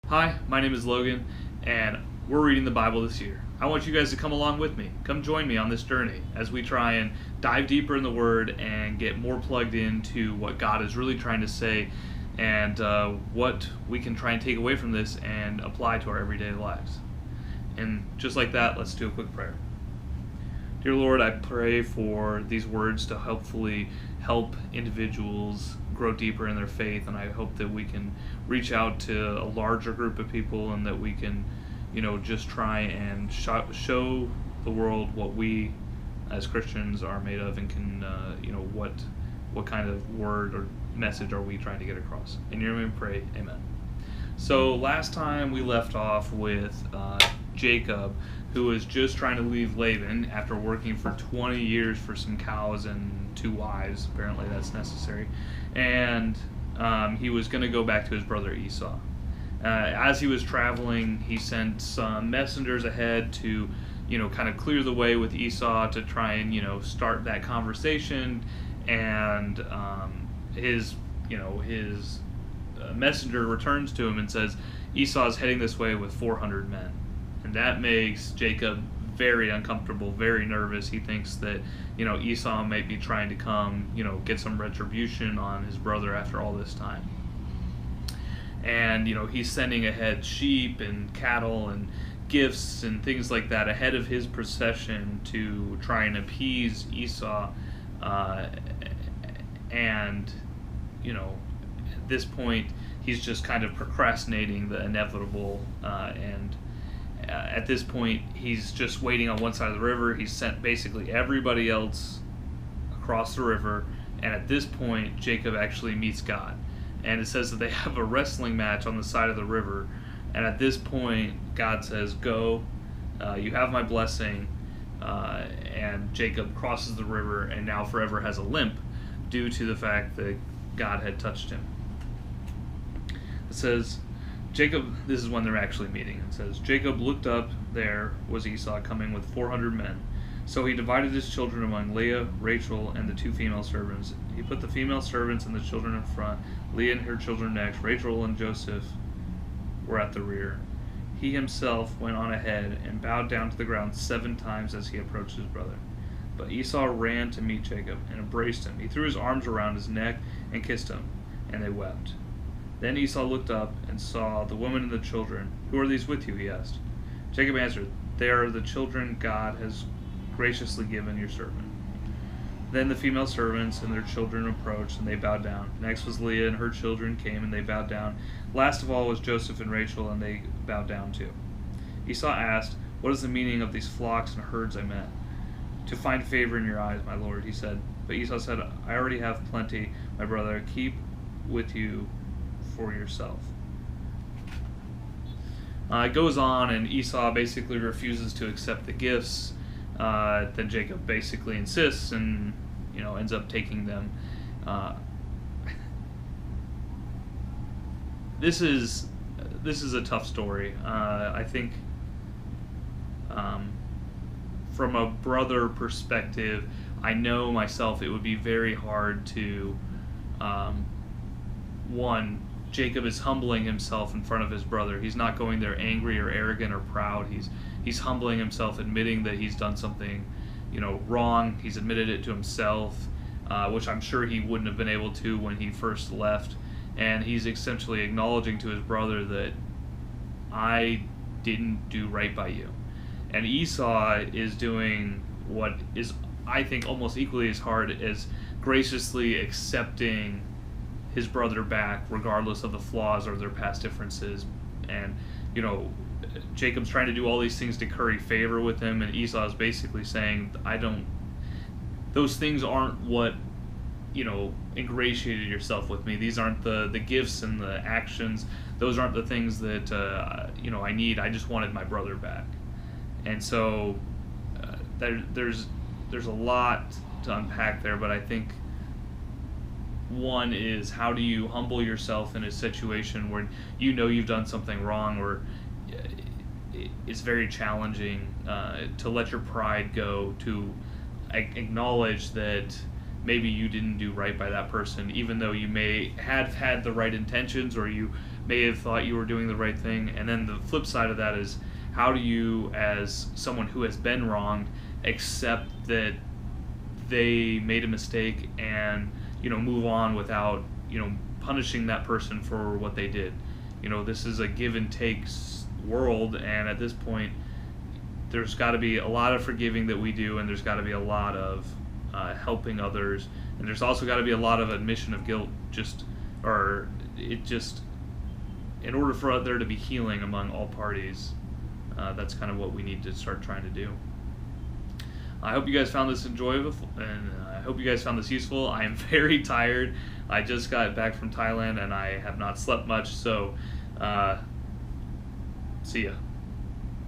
Hi, my name is Logan, and we're reading the Bible this year. I want you guys to come along with me. Come join me on this journey as we try and dive deeper in the Word and get more plugged into what God is really trying to say and what we can try and take away from this and apply to our everyday lives. And just like that, let's do a quick prayer. Dear Lord, I pray for these words to hopefully help individuals grow deeper in their faith, and I hope that we can reach out to a larger group of people and that we can, just try and show the world what we as Christians are made of and can, what kind of word or message are we trying to get across. In your name we pray, amen. So last time we left off with Jacob, who was just trying to leave Laban after working for 20 years for some cows and 2 wives. Apparently that's necessary. And he was going to go back to his brother Esau. As he was traveling, he sent some messengers ahead to, kind of clear the way with Esau to try and, start that conversation. And his messenger returns to him and says, Esau's heading this way with 400 men. And that makes Jacob very uncomfortable, very nervous. He thinks that, Esau might be trying to come, get some retribution on his brother after all this time. And, he's sending ahead sheep and cattle and gifts and things like that ahead of his procession to try and appease Esau. And, at this point, he's just kind of procrastinating the inevitable, and at this point, he's just waiting on one side of the river. He's sent basically everybody else across the river, and at this point, Jacob actually meets God. And it says that they have a wrestling match on the side of the river, and at this point, God says, go, you have my blessing, and Jacob crosses the river and now forever has a limp due to the fact that God had touched him. It says, Jacob, this is when they're actually meeting. It says, Jacob looked up, there was Esau coming with 400 men. So he divided his children among Leah, Rachel, and the 2 female servants. He put the female servants and the children in front, Leah and her children next, Rachel and Joseph were at the rear. He himself went on ahead and bowed down to the ground 7 times as he approached his brother. But Esau ran to meet Jacob and embraced him. He threw his arms around his neck and kissed him, and they wept. Then Esau looked up and saw the woman and the children. Who are these with you? He asked. Jacob answered, They are the children God has graciously given your servant. Then the female servants and their children approached, and they bowed down. Next was Leah, and her children came, and they bowed down. Last of all was Joseph and Rachel, and they bowed down too. Esau asked, What is the meaning of these flocks and herds I met? To find favor in your eyes, my lord, he said. But Esau said, I already have plenty, my brother. Keep with you for yourself. It goes on, and Esau basically refuses to accept the gifts. Then Jacob basically insists and ends up taking them. This is a tough story. I think from a brother perspective, I know myself it would be very hard to Jacob is humbling himself in front of his brother. He's not going there angry or arrogant or proud. He's humbling himself, admitting that he's done something, wrong. He's admitted it to himself, which I'm sure he wouldn't have been able to when he first left. And he's essentially acknowledging to his brother that I didn't do right by you. And Esau is doing what is, I think, almost equally as hard as graciously accepting his brother back regardless of the flaws or their past differences. And Jacob's trying to do all these things to curry favor with him, and Esau is basically saying, those things aren't what ingratiated yourself with me. These aren't the gifts and the actions. Those aren't the things that I need. I just wanted my brother back. And so there's a lot to unpack there, but I think one is, how do you humble yourself in a situation where you've done something wrong, or it's very challenging to let your pride go, to acknowledge that maybe you didn't do right by that person, even though you may have had the right intentions, or you may have thought you were doing the right thing. And then the flip side of that is, how do you, as someone who has been wronged, accept that they made a mistake and, move on without, punishing that person for what they did. This is a give and take world, and at this point, there's got to be a lot of forgiving that we do, and there's got to be a lot of helping others, and there's also got to be a lot of admission of guilt. In order for there to be healing among all parties, that's kind of what we need to start trying to do. I hope you guys found this enjoyable, and I hope you guys found this useful. I am very tired. I just got back from Thailand, and I have not slept much, so see ya.